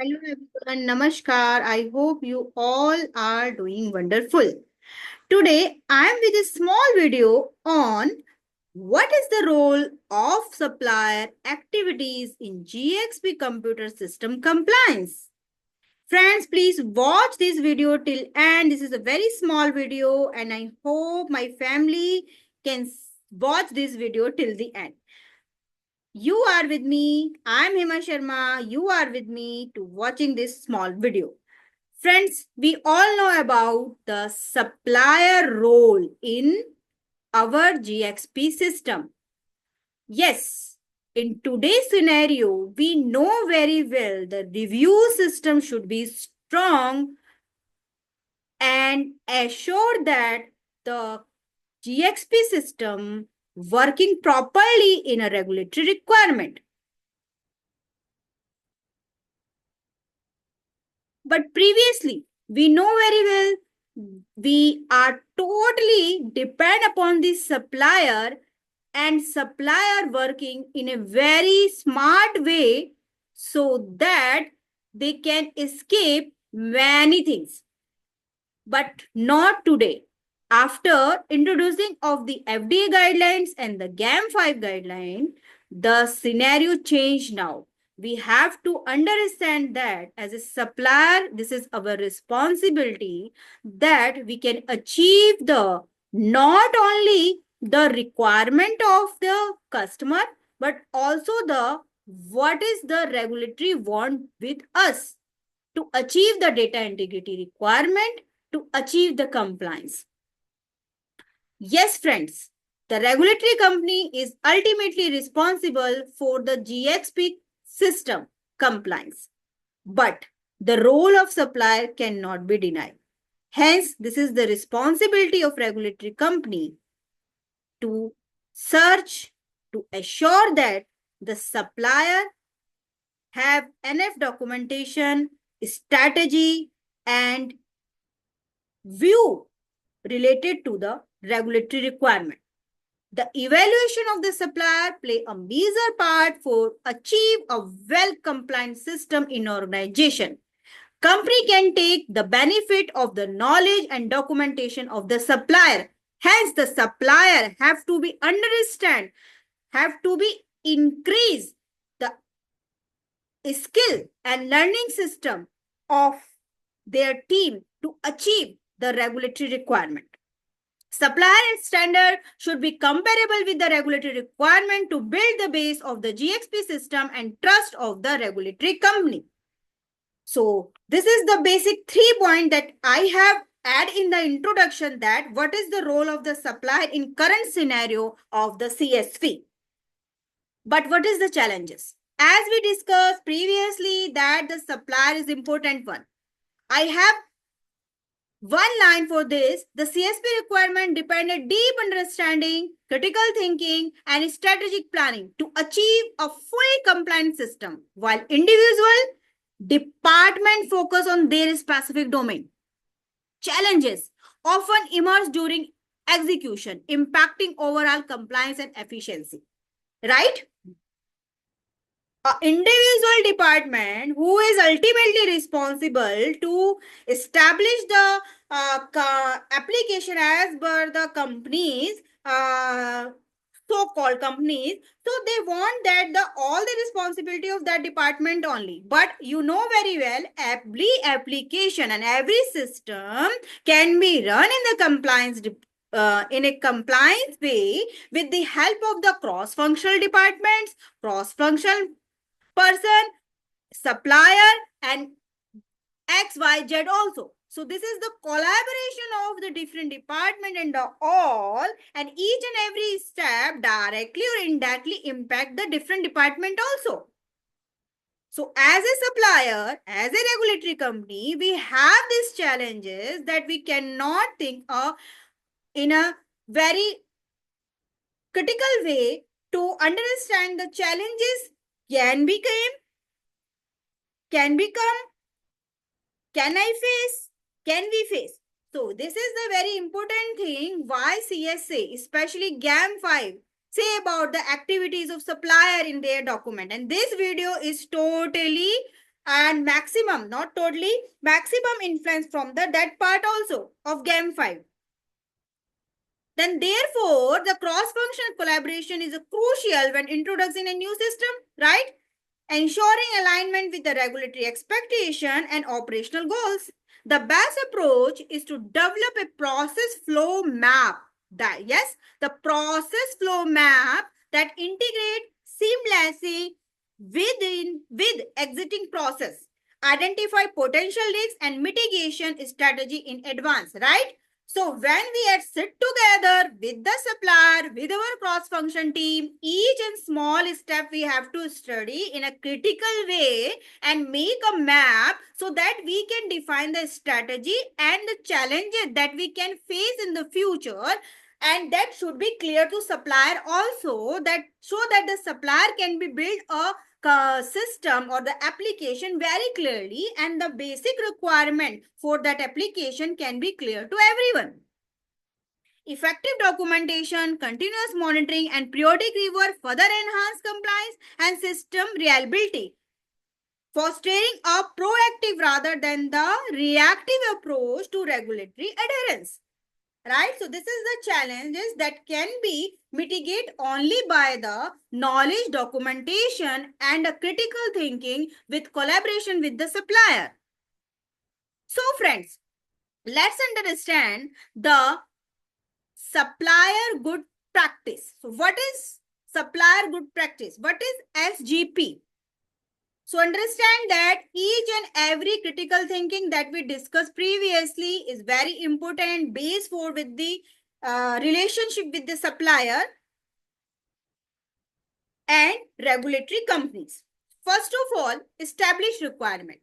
Hello everyone, Namaskar. I hope you all are doing wonderful. Today I am with a small video on what is the role of supplier activities in GXP computer system compliance. Friends, please watch this video till end. This is a very small video and I hope my family can watch this video till the end. You are with me. I'm Hema Sharma. You are with me to watching this small video. Friends, we all know about the supplier role in our GXP system. Yes, in today's scenario, we know very well the review system should be strong and assure that the GXP system working properly in a regulatory requirement. But previously, we know very well we are totally depend upon the supplier and supplier working in a very smart way so that they can escape many things. But not today. After introducing of the FDA guidelines and the GAM5 guideline, the scenario changed now. We have to understand that as a supplier, this is our responsibility that we can achieve the not only the requirement of the customer, but also the what is the regulatory want with us to achieve the data integrity requirement to achieve the compliance. Yes, friends, the regulatory company is ultimately responsible for the GXP system compliance, but the role of supplier cannot be denied. Hence, this is the responsibility of regulatory company to search to assure that the supplier have enough documentation, strategy, and view related to the regulatory requirement. The evaluation of the supplier play a major part for achieve a well-compliant system in organization. Company can take the benefit of the knowledge and documentation of the supplier. Hence, the supplier have to be understand, have to be increase the skill and learning system of their team to achieve the regulatory requirement. Supplier and standard should be comparable with the regulatory requirement to build the base of the GXP system and trust of the regulatory company. So this is the basic 3 points that I have add in the introduction that what is the role of the supplier in current scenario of the CSV. But what is the challenges? As we discussed previously that the supplier is important one. I have one line for this, the CSP requirement depended deep understanding, critical thinking, and strategic planning to achieve a fully compliant system, while individual department focus on their specific domain. Challenges often emerge during execution, impacting overall compliance and efficiency. Right? An individual department who is ultimately responsible to establish the application as per the companies so-called companies, so they want that the all the responsibility of that department only. But you know very well every application and every system can be run in the compliance in a compliance way with the help of the cross-functional departments, cross-functional person, supplier, and XYZ also. So this is the collaboration of the different department and the all, and each and every step directly or indirectly impact the different department also. So as a supplier, as a regulatory company, we have these challenges that we cannot think of in a very critical way to understand the challenges can become, can I face, can we face. So this is the very important thing why CSA, especially GAM5, say about the activities of supplier in their document. And this video is totally and maximum, not totally, maximum influence from that part also of GAM 5. Then therefore, the cross-functional collaboration is crucial when introducing a new system, right? Ensuring alignment with the regulatory expectation and operational goals. The best approach is to develop a process flow map. Yes, the process flow map that integrate seamlessly with exiting process. Identify potential risks and mitigation strategy in advance, right? So when we are sit together with the supplier, with our cross-function team, each and small step we have to study in a critical way and make a map so that we can define the strategy and the challenges that we can face in the future. And that should be clear to supplier also, that so that the supplier can be built a system or the application very clearly, and the basic requirement for that application can be clear to everyone. Effective documentation, continuous monitoring, and periodic review further enhance compliance and system reliability, fostering a proactive rather than the reactive approach to regulatory adherence. Right? So this is the challenges that can be mitigated only by the knowledge, documentation, and a critical thinking with collaboration with the supplier. So friends, let's understand the supplier good practice. So what is supplier good practice? What is SGP? So understand that each and every critical thinking that we discussed previously is very important base for with the relationship with the supplier and regulatory companies. First of all, establish requirement.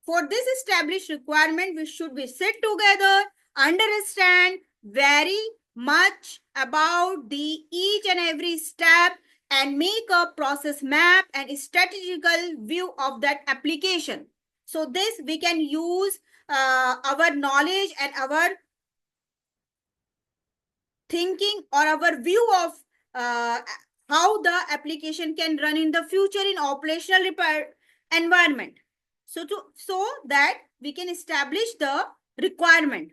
For this established requirement, we should be sit together, understand very much about the each and every step, and make a process map and strategical view of that application. So this we can use our knowledge and our thinking or our view of how the application can run in the future in operational environment. So that we can establish the requirement.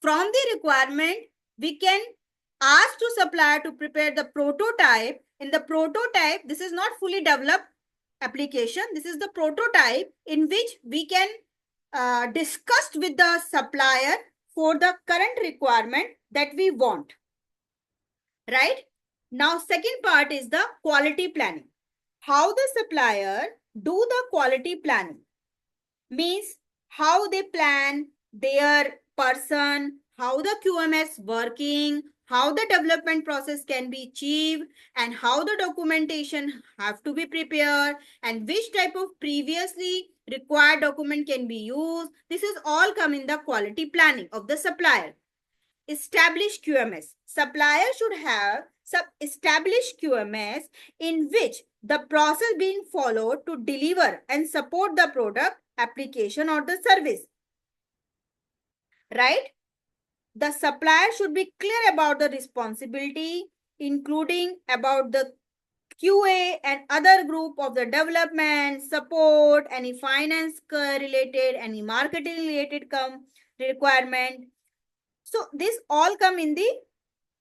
From the requirement, we can ask to supplier to prepare the prototype. In the prototype, this is not fully developed application. This is the prototype in which we can discuss with the supplier for the current requirement that we want. Right? Now, second part is the quality planning. How the supplier do the quality planning means how they plan their person, how the QMS working, how the development process can be achieved, and how the documentation have to be prepared, and which type of previously required document can be used. This is all come in the quality planning of the supplier. Establish QMS. Supplier should have established QMS in which the process being followed to deliver and support the product, application, or the service. Right? The supplier should be clear about the responsibility, including about the QA and other group of the development, support, any finance related, any marketing related requirement. So this all come in the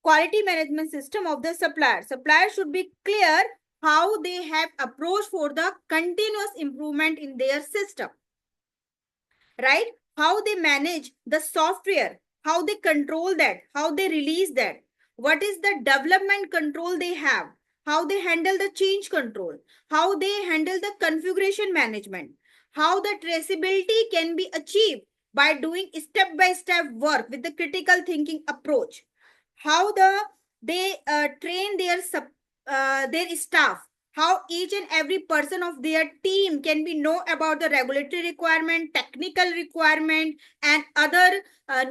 quality management system of the supplier. Supplier should be clear how they have approach for the continuous improvement in their system. Right? How they manage the software, how they control that, how they release that, what is the development control they have, how they handle the change control, how they handle the configuration management, how the traceability can be achieved by doing step-by-step work with the critical thinking approach, how they train their staff, how each and every person of their team can be know about the regulatory requirement, technical requirement, and other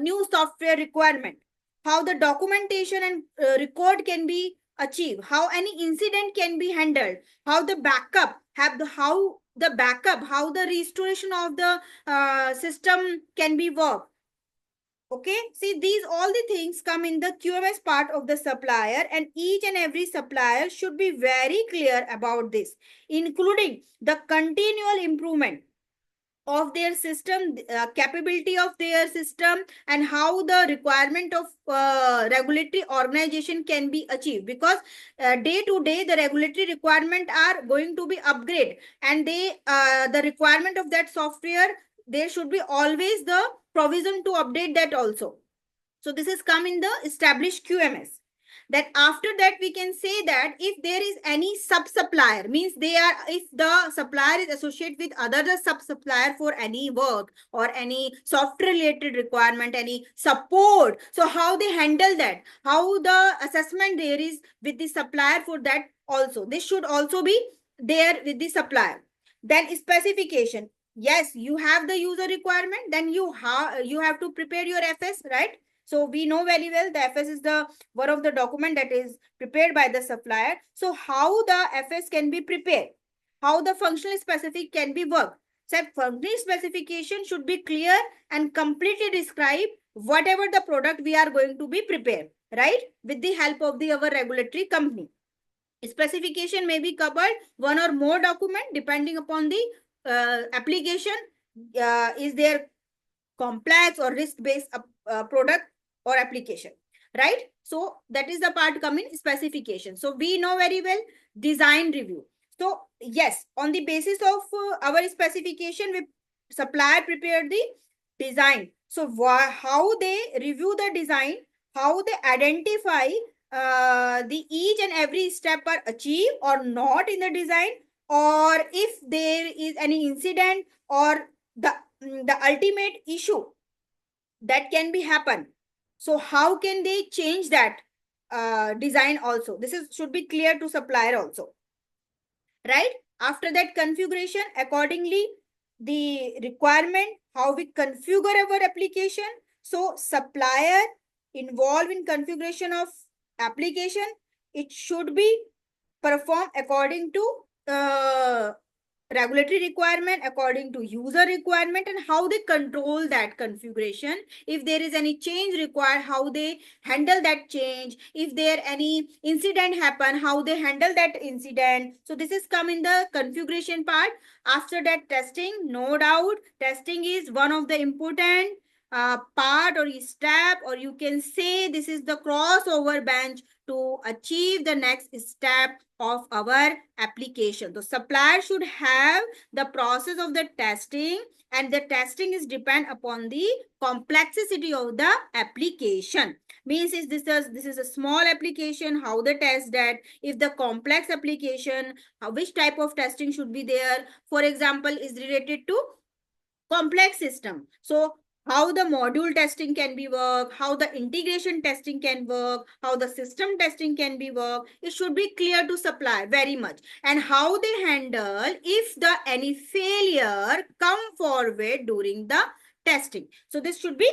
new software requirement, how the documentation and record can be achieved, how any incident can be handled, how the backup how the restoration of the system can be worked. Okay, see, these all the things come in the QMS part of the supplier, and each and every supplier should be very clear about this, including the continual improvement of their system, capability of their system, and how the requirement of regulatory organization can be achieved, because day to day the regulatory requirement are going to be upgrade, and the requirement of that software, there should be always the provision to update that also. So this is come in the established QMS. That after that we can say that if there is any sub supplier, means they are, if the supplier is associated with other sub supplier for any work or any software related requirement, any support, so how they handle that, how the assessment there is with the supplier for that also, this should also be there with the supplier. Then specification, yes, you have the user requirement, then you have to prepare your FS, right? So we know very well the FS is the one of the document that is prepared by the supplier. So how the FS can be prepared, how the functional specific can be worked. So functional specification should be clear and completely describe whatever the product we are going to be prepared, right? With the help of the our regulatory company. Specification may be covered one or more document depending upon the application. Is there complex or risk-based product or application, right? So that is the part coming specification. So we know very well design review. So yes, on the basis of our specification, we supplier prepared the design. So how they review the design, how they identify the each and every step are achieved or not in the design, or if there is any incident or the ultimate issue that can be happen, so how can they change that design also, this is should be clear to supplier also, right? After that, configuration accordingly, the requirement, how we configure our application. So supplier involved in configuration of application, it should be performed according to regulatory requirement, according to user requirement, and how they control that configuration. If there is any change required, how they handle that change. If there any incident happen, how they handle that incident. So this is come in the configuration part. After that, testing, no doubt testing is one of the important part or step, or you can say this is the crossover bench to achieve the next step of our application. The supplier should have the process of the testing, and the testing is depend upon the complexity of the application. Means is this is a small application, how they test that. If the complex application, which type of testing should be there. For example, is related to complex system, so how the module testing can be work, how the integration testing can work, how the system testing can be work, it should be clear to supply very much. And how they handle if the any failure come forward during the testing, so this should be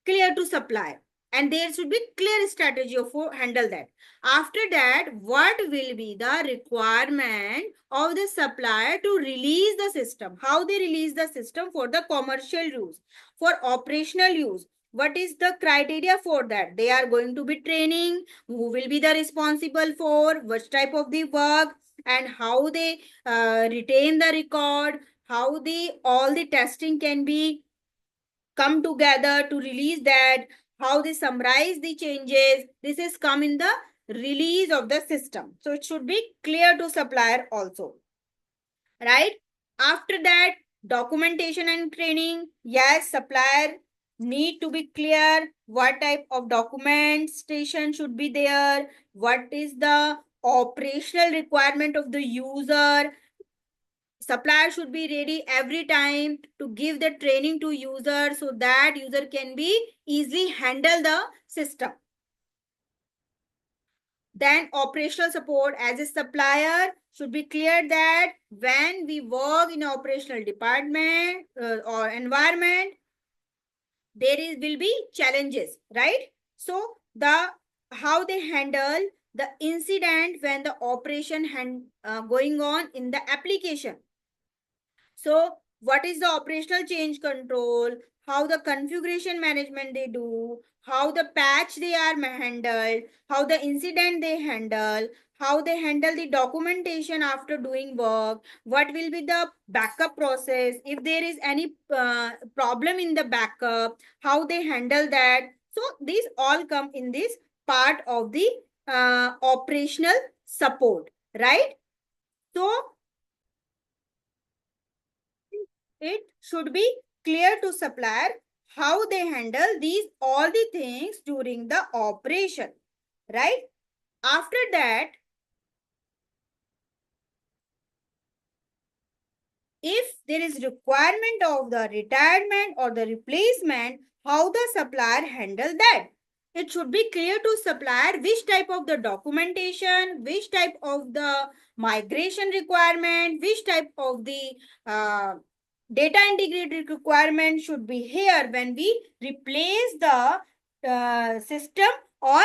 clear to supply, and there should be clear strategy of handle that. After that, what will be the requirement of the supplier to release the system, how they release the system for the commercial use, for operational use. What is the criteria for that? They are going to be training, who will be the responsible for which type of the work, and how they retain the record, how the all the testing can be come together to release that, how they summarize the changes. This is come in the release of the system. So it should be clear to supplier also, right? After that, documentation and training. Yes, supplier need to be clear what type of documentation should be there, what is the operational requirement of the user. Supplier should be ready every time to give the training to user, so that user can be easily handle the system. Then operational support, as a supplier should be clear that when we work in an operational department or environment, there will be challenges, right? So the how they handle the incident when the operation going on in the application. So what is the operational change control, how the configuration management they do, how the patch they are handled, how the incident they handle, how they handle the documentation after doing work, what will be the backup process, if there is any problem in the backup, how they handle that. So these all come in this part of the operational support, right? So it should be clear to supplier how they handle these all the things during the operation, right? After that, if there is requirement of the retirement or the replacement, how the supplier handle that. It should be clear to supplier which type of the documentation, which type of the migration requirement, which type of the data integrity requirement should be here when we replace the system or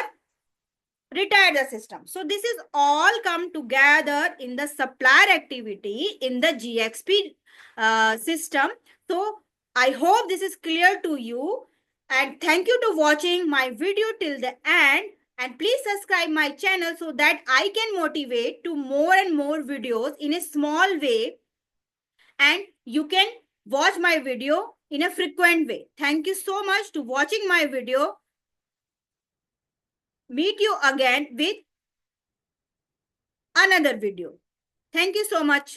retire the system. So this is all come together in the supplier activity in the GXP system. So I hope this is clear to you, and thank you to watching my video till the end, and please subscribe my channel so that I can motivate to more and more videos in a small way, and you can watch my video in a frequent way. Thank you so much to watching my video. Meet you again with another video. Thank you so much.